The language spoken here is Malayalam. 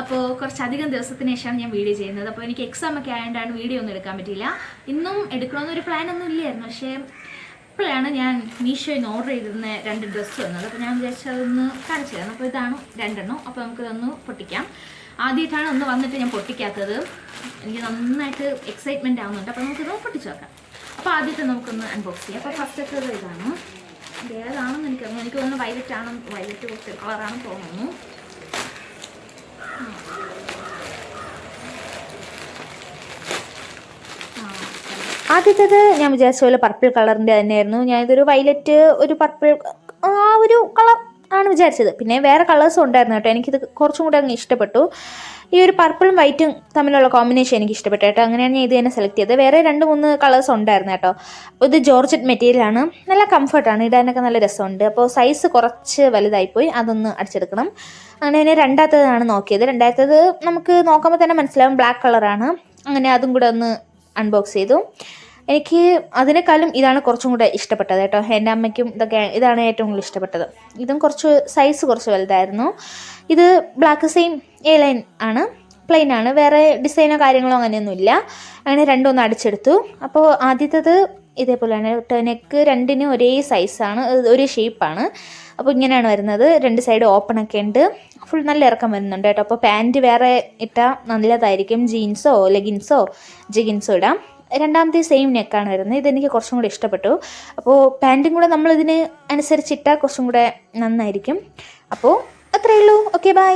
അപ്പോൾ കുറച്ചധികം ദിവസത്തിന് ശേഷമാണ് ഞാൻ വീഡിയോ ചെയ്യുന്നത്. അപ്പോൾ എനിക്ക് എക്സാം ഒക്കെ ആയതുകൊണ്ടാണ് വീഡിയോ ഒന്നും എടുക്കാൻ പറ്റിയില്ല. ഇന്നും എടുക്കണമെന്നൊരു പ്ലാനൊന്നും ഇല്ലായിരുന്നു. പക്ഷേ ഇപ്പോഴാണ് ഞാൻ മീഷോയിൽ നിന്ന് ഓർഡർ ചെയ്തിരുന്ന 2 ഡ്രസ്സ് വന്നത്. അപ്പോൾ ഞാൻ വിചാരിച്ചതൊന്ന് കാണിച്ചു തരാം. അപ്പോൾ ഇതാണ് 2 എണ്ണം. അപ്പോൾ നമുക്കിതൊന്ന് പൊട്ടിക്കാം. ആദ്യമായിട്ടാണ് ഒന്ന് വന്നിട്ട് ഞാൻ പൊട്ടിക്കാത്തത്. എനിക്ക് നന്നായിട്ട് എക്സൈറ്റ്മെൻറ്റ് ആവുന്നുണ്ട്. അപ്പോൾ നമുക്കിത് പൊട്ടിച്ച് വെക്കാം. അപ്പോൾ ആദ്യത്തെ നമുക്കൊന്ന് അൺബോക്സ് ചെയ്യാം. അപ്പോൾ ഫസ്റ്റത്തെ ഇതാണ്. ഏതാണെന്ന് എനിക്കറിയാം. എനിക്ക് തോന്നുന്നു വയലറ്റ് കുറച്ച് കളറാണെന്ന് തോന്നുന്നു. ആദ്യത്തേത് ഞാൻ വിചാരിച്ച പോലെ പർപ്പിൾ കളറിൻ്റെ തന്നെയായിരുന്നു. ഞാനിതൊരു വയലറ്റ് ഒരു പർപ്പിൾ ആ ഒരു കളർ ആണ് വിചാരിച്ചത്. പിന്നെ വേറെ കളേഴ്സും ഉണ്ടായിരുന്നു കേട്ടോ. എനിക്കിത് കുറച്ചും കൂടെ അങ്ങ് ഇഷ്ടപ്പെട്ടു. ഈ ഒരു പർപ്പിളും വൈറ്റും തമ്മിലുള്ള കോമ്പിനേഷൻ എനിക്ക് ഇഷ്ടപ്പെട്ടു കേട്ടോ. അങ്ങനെയാണ് ഞാൻ ഇത് തന്നെ സെലക്ട് ചെയ്തത്. വേറെ 2-3 കളേഴ്സ് ഉണ്ടായിരുന്നു കേട്ടോ. അപ്പോൾ ഇത് ജോർജറ്റ് മെറ്റീരിയലാണ്. നല്ല കംഫർട്ടാണ്, ഇടാനൊക്കെ നല്ല രസമുണ്ട്. അപ്പോൾ സൈസ് കുറച്ച് വലുതായിപ്പോയി, അതൊന്ന് അടിച്ചെടുക്കണം. അങ്ങനെ തന്നെ രണ്ടാമത്തേതാണ് നോക്കിയത്. രണ്ടാമത്തേത് നമുക്ക് നോക്കുമ്പോൾ തന്നെ മനസ്സിലാവും ബ്ലാക്ക് കളറാണ്. അങ്ങനെ അതും കൂടെ ഒന്ന് അൺബോക്സ് ചെയ്തു. എനിക്ക് അതിനേക്കാളും ഇതാണ് കുറച്ചും കൂടെ ഇഷ്ടപ്പെട്ടത് കേട്ടോ. എൻ്റെ അമ്മയ്ക്കും ഇതാണ് ഏറ്റവും കൂടുതൽ ഇഷ്ടപ്പെട്ടത്. ഇതും സൈസ് കുറച്ച് വലുതായിരുന്നു. ഇത് ബ്ലാക്ക് സെയിം എ ലൈൻ ആണ്, പ്ലെയിൻ ആണ്, വേറെ ഡിസൈനോ കാര്യങ്ങളോ അങ്ങനെയൊന്നുമില്ല. അങ്ങനെ രണ്ടും അടിച്ചെടുത്തു. അപ്പോൾ ആദ്യത്തേത് ഇതേപോലെയാണ് കേട്ടോ. നെക്ക് രണ്ടിനും ഒരേ സൈസാണ്, ഒരേ ഷേപ്പാണ്. അപ്പോൾ ഇങ്ങനെയാണ് വരുന്നത്. 2 സൈഡ് ഓപ്പൺ ഒക്കെ ഉണ്ട്. ഫുൾ നല്ല ഇറക്കം വരുന്നുണ്ട് കേട്ടോ. അപ്പോൾ പാൻറ്റ് വേറെ ഇട്ടാൽ നല്ലതായിരിക്കും. ജീൻസോ ലെഗിൻസോ ജഗിൻസോ ഇടാം. രണ്ടാമത്തെ സെയിം നെക്കാണ് വരുന്നത്. ഇതെനിക്ക് കുറച്ചും കൂടെ ഇഷ്ടപ്പെട്ടു. അപ്പോൾ പാൻറ്റും കൂടെ നമ്മളിതിന് അനുസരിച്ചിട്ടാൽ കുറച്ചും കൂടെ നന്നായിരിക്കും. അപ്പോൾ അത്രയേ ഉള്ളൂ. Okay, by.